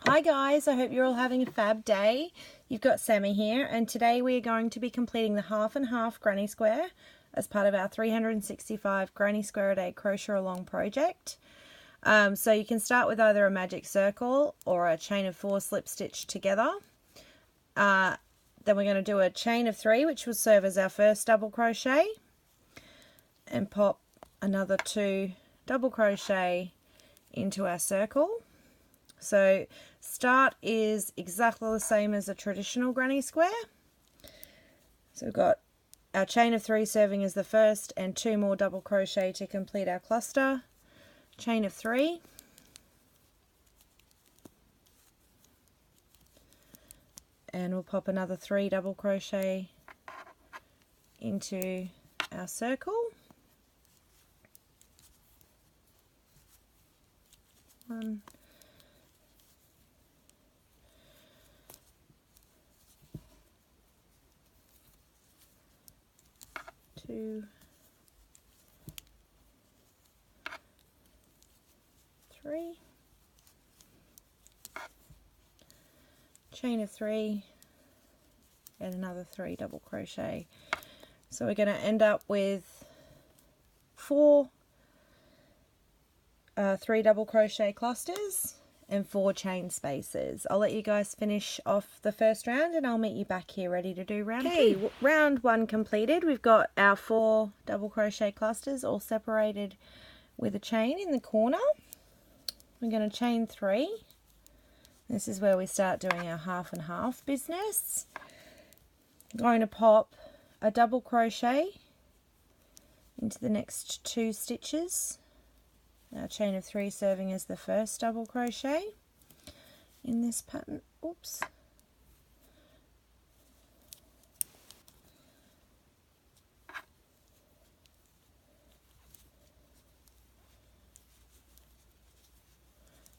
Hi guys, I hope you're all having a fab day. You've got Sammy here, and today we are going to be completing the half and half granny square as part of our 365 granny square a day crochet along project. So you can start with either a magic circle or a chain of 4 slip stitch together. Then we're going to do a chain of 3, which will serve as our first double crochet, and pop another 2 double crochet into our circle. So start is exactly the same as a traditional granny square. So we've got our chain of 3 serving as the first, and 2 more double crochet to complete our cluster. Chain of 3, and we'll pop another 3 double crochet into our circle. 1, 2, 3, chain of 3, and another 3 double crochet. So we're going to end up with 4 3 double crochet clusters and 4 chain spaces. I'll let you guys finish off the first round and I'll meet you back here ready to do round 2. Round 1 completed. We've got our 4 double crochet clusters all separated with a chain in the corner. We're going to chain 3. This is where we start doing our half and half business. I'm going to pop a double crochet into the next 2 stitches. Our chain of 3 serving as the first double crochet in this pattern. Oops.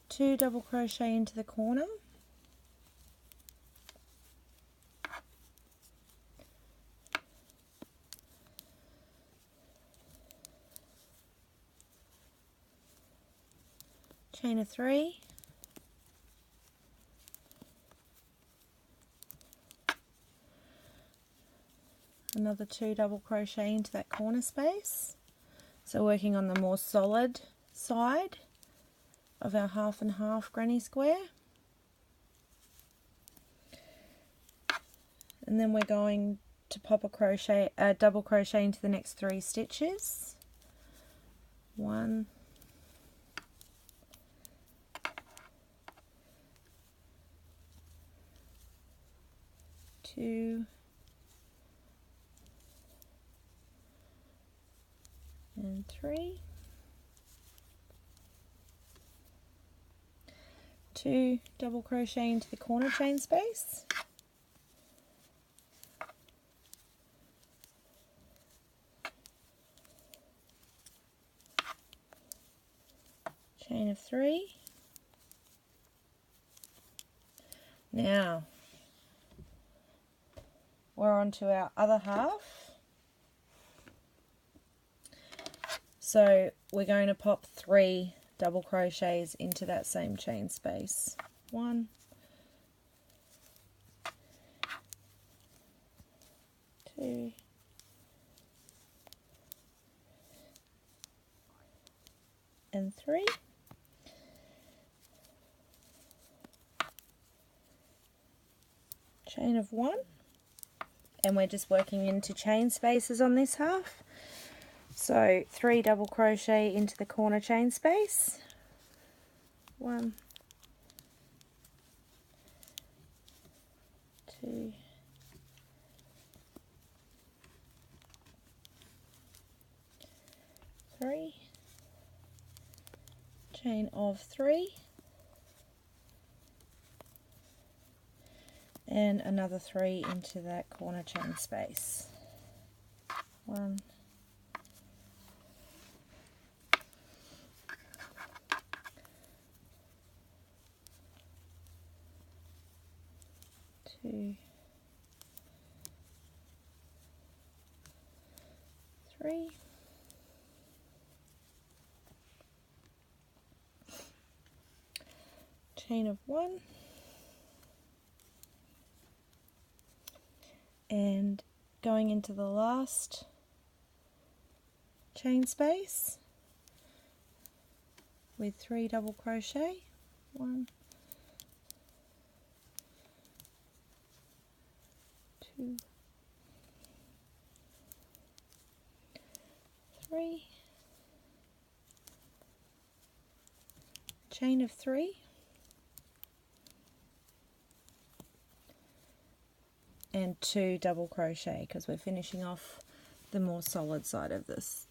Two double crochet into the corner. Chain of 3, another 2 double crochet into that corner space. So working on the more solid side of our half and half granny square. And then we're going to pop a double crochet into the next 3 stitches. 1, 2, and 3, 2 double crochet into the corner chain space, chain of 3. Now we're on to our other half. So we're going to pop 3 double crochets into that same chain space. 1, 2, and 3. Chain of 1. And we're just working into chain spaces on this half. So 3 double crochet into the corner chain space. 1, 2, 3, chain of 3, and another 3 into that corner chain space. 1, 2, 3, chain of 1, and going into the last chain space with 3 double crochet. 1, 2, 3, chain of 3, and 2 double crochet because we're finishing off the more solid side of this,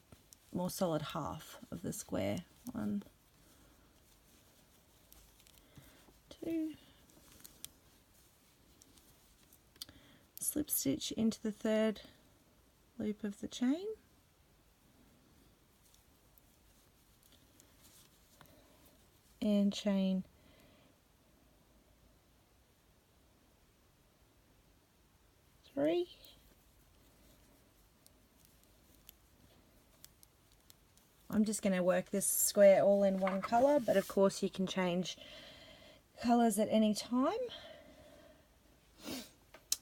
more solid half of the square. 1, 2, slip stitch into the 3rd loop of the chain, and chain 3, I'm just going to work this square all in one colour, but of course you can change colours at any time.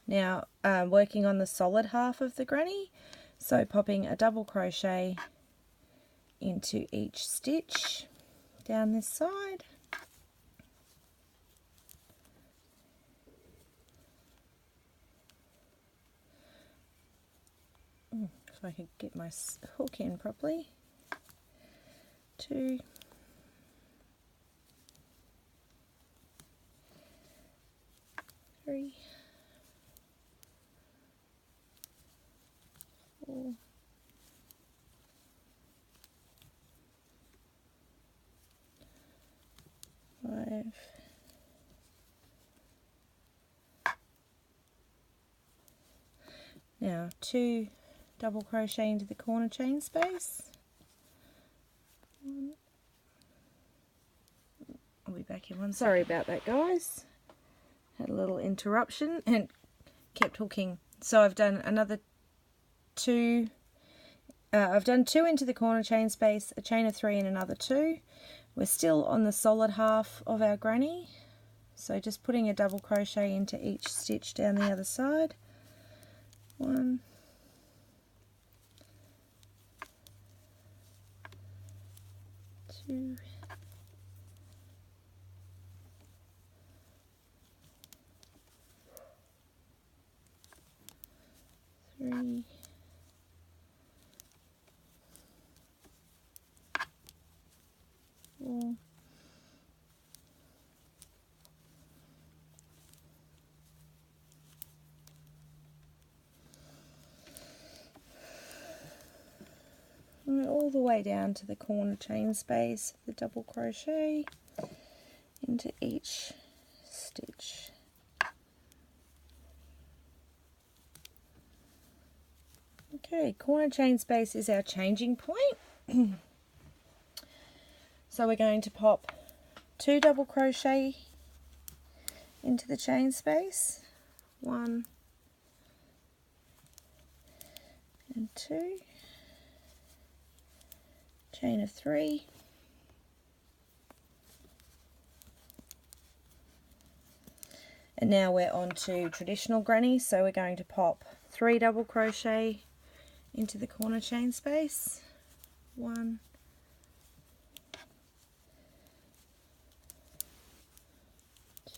Now working on the solid half of the granny, so popping a double crochet into each stitch down this side, if I could get my hook in properly, 2, 3, 4, 5, 2 double crochet into the corner chain space. 1. I'll be back in one. Sorry about that, guys. Had a little interruption and kept hooking. So I've done another 2. I've done 2 into the corner chain space, a chain of 3 and another 2. We're still on the solid half of our granny, so just putting a double crochet into each stitch down the other side. 1, 2, 3, 4, 5, all the way down to the corner chain space, the double crochet into each stitch. Okay, corner chain space is our changing point. So we're going to pop 2 double crochet into the chain space, 1 and 2, chain of 3, and now we're on to traditional granny, so we're going to pop 3 double crochet into the corner chain space, 1,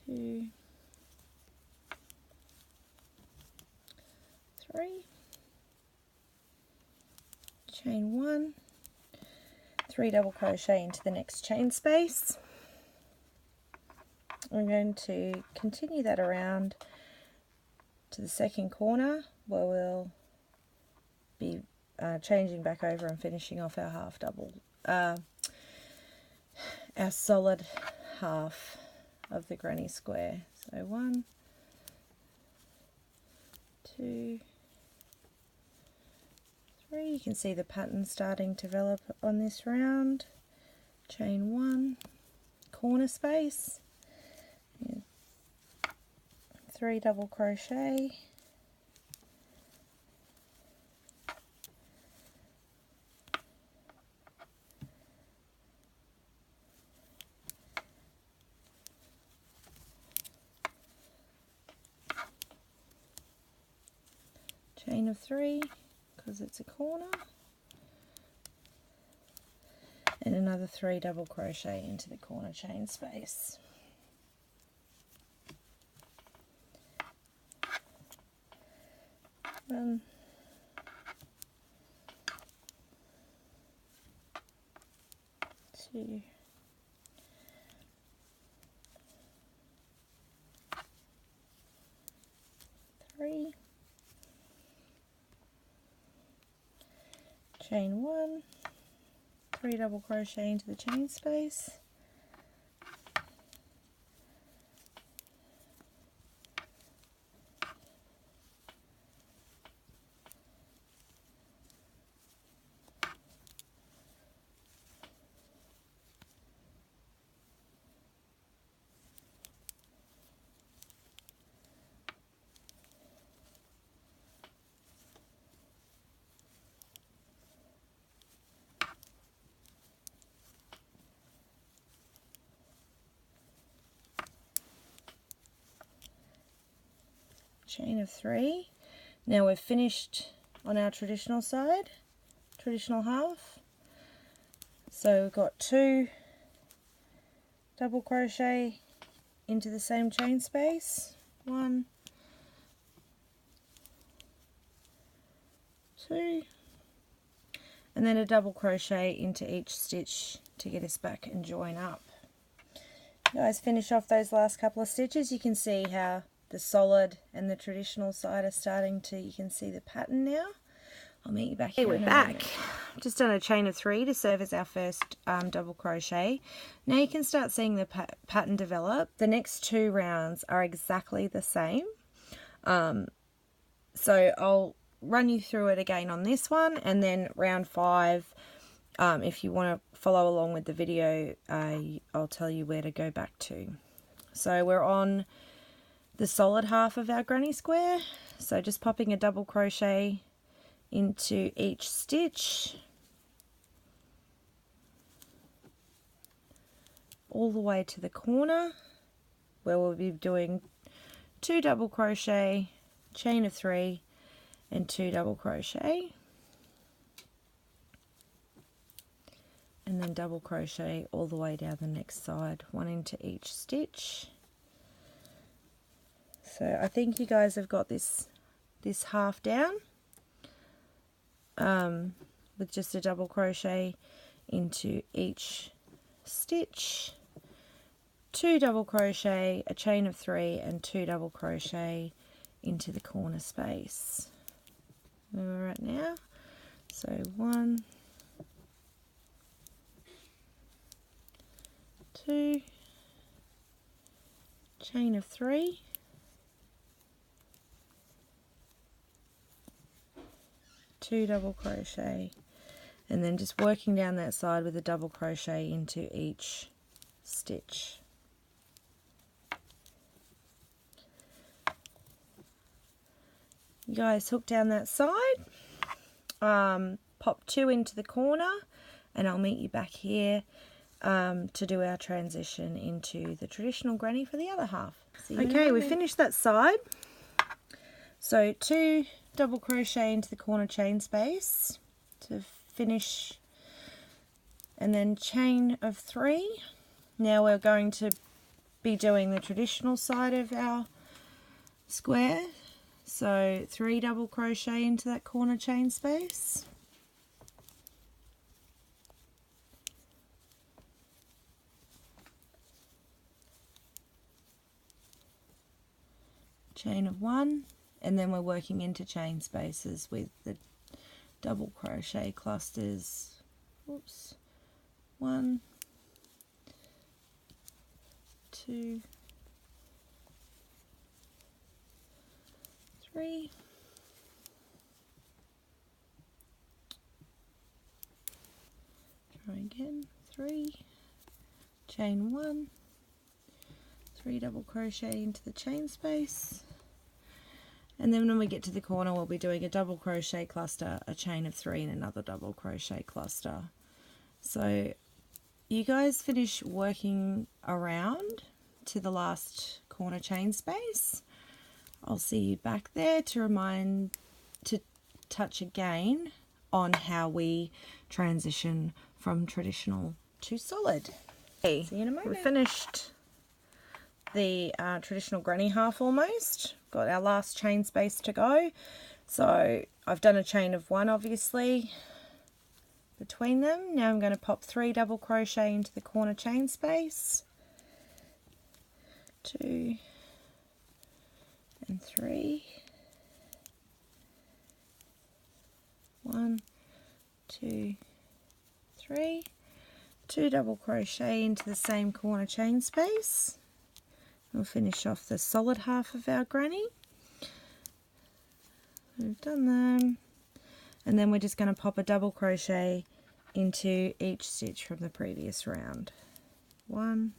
2, 3, chain 1, 3 double crochet into the next chain space. I'm going to continue that around to the second corner where we'll be changing back over and finishing off our half double, our solid half of the granny square. So 1, 2, 3. You can see the pattern starting to develop on this round. Chain 1, corner space, 3 double crochet, chain of 3 because it's a corner, and another 3 double crochet into the corner chain space. One, 2, 3, chain 1, 3 double crochet into the chain space, chain of 3. Now we've finished on our traditional side, traditional half. So we've got 2 double crochet into the same chain space, 1, 2, and then a double crochet into each stitch to get us back and join up. You guys finish off those last couple of stitches. You can see how the solid and the traditional side are starting to, you can see the pattern now. I'll meet you back here. We're back. Just done a chain of 3 to serve as our first double crochet. Now you can start seeing the pattern develop. The next 2 rounds are exactly the same. So I'll run you through it again on this one, and then round 5, if you want to follow along with the video, I'll tell you where to go back to. So we're on the solid half of our granny square, so just popping a double crochet into each stitch all the way to the corner, where we'll be doing 2 double crochet, chain of 3, and 2 double crochet, and then double crochet all the way down the next side, 1 into each stitch. So I think you guys have got this half down, with just a double crochet into each stitch, 2 double crochet, a chain of 3, and 2 double crochet into the corner space where we're at now. So 1, 2, chain of 3, 2 double crochet, and then just working down that side with a double crochet into each stitch. You guys hook down that side, pop 2 into the corner, and I'll meet you back here to do our transition into the traditional granny for the other half. Okay, we finished that side. So 2 double crochet into the corner chain space to finish, and then chain of 3. Now we're going to be doing the traditional side of our square, so 3 double crochet into that corner chain space, chain of 1, and then we're working into chain spaces with the double crochet clusters. Oops. 1, 2, 3, try again, 3, chain 1, 3 double crochet into the chain space, and then when we get to the corner we'll be doing a double crochet cluster, a chain of 3, and another double crochet cluster. So you guys finish working around to the last corner chain space. I'll see you back there to touch again on how we transition from traditional to solid. Okay, see you in a moment. We finished the traditional granny half almost. Got our last chain space to go. So I've done a chain of 1 obviously between them. Now I'm going to pop 3 double crochet into the corner chain space. 2 and 3. 1, 2, 3. 2 double crochet into the same corner chain space. We'll finish off the solid half of our granny. We've done them, and then we're just going to pop a double crochet into each stitch from the previous round. 1,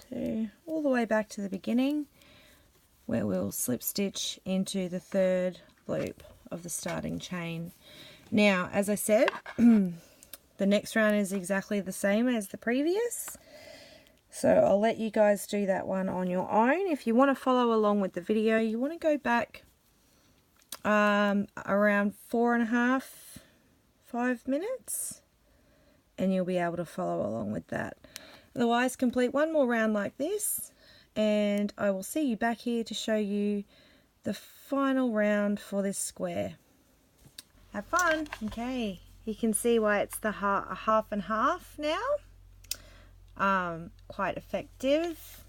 2, all the way back to the beginning, where we'll slip stitch into the 3rd loop of the starting chain. Now, as I said, the next round is exactly the same as the previous, so I'll let you guys do that one on your own. If you want to follow along with the video, you want to go back around 4.5, 5 minutes, and you'll be able to follow along with that. Otherwise, complete one more round like this, and I will see you back here to show you the final round for this square. Have fun! Okay, you can see why it's the half and half now. Quite effective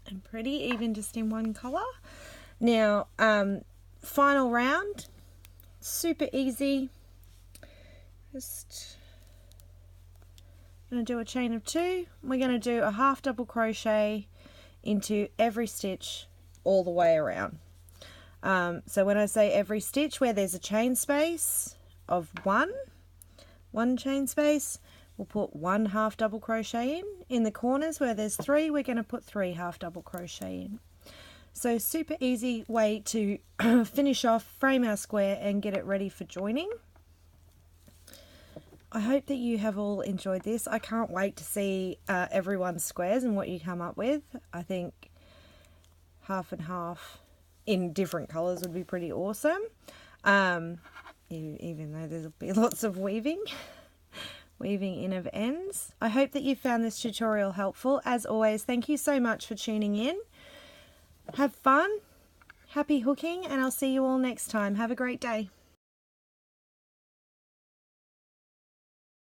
and pretty, even just in one colour. Now, final round, super easy. Just going to do a chain of 2. We're going to do a half double crochet into every stitch all the way around. So when I say every stitch where there's a chain space of 1 chain space, we'll put 1 half double crochet in. In the corners where there's 3, we're going to put 3 half double crochet in. So super easy way to finish off, frame our square and get it ready for joining. I hope that you have all enjoyed this. I can't wait to see everyone's squares and what you come up with. I think half and half in different colours would be pretty awesome. Even though there'll be lots of weaving in of ends. I hope that you found this tutorial helpful. As always, thank you so much for tuning in. Have fun, happy hooking, and I'll see you all next time. Have a great day.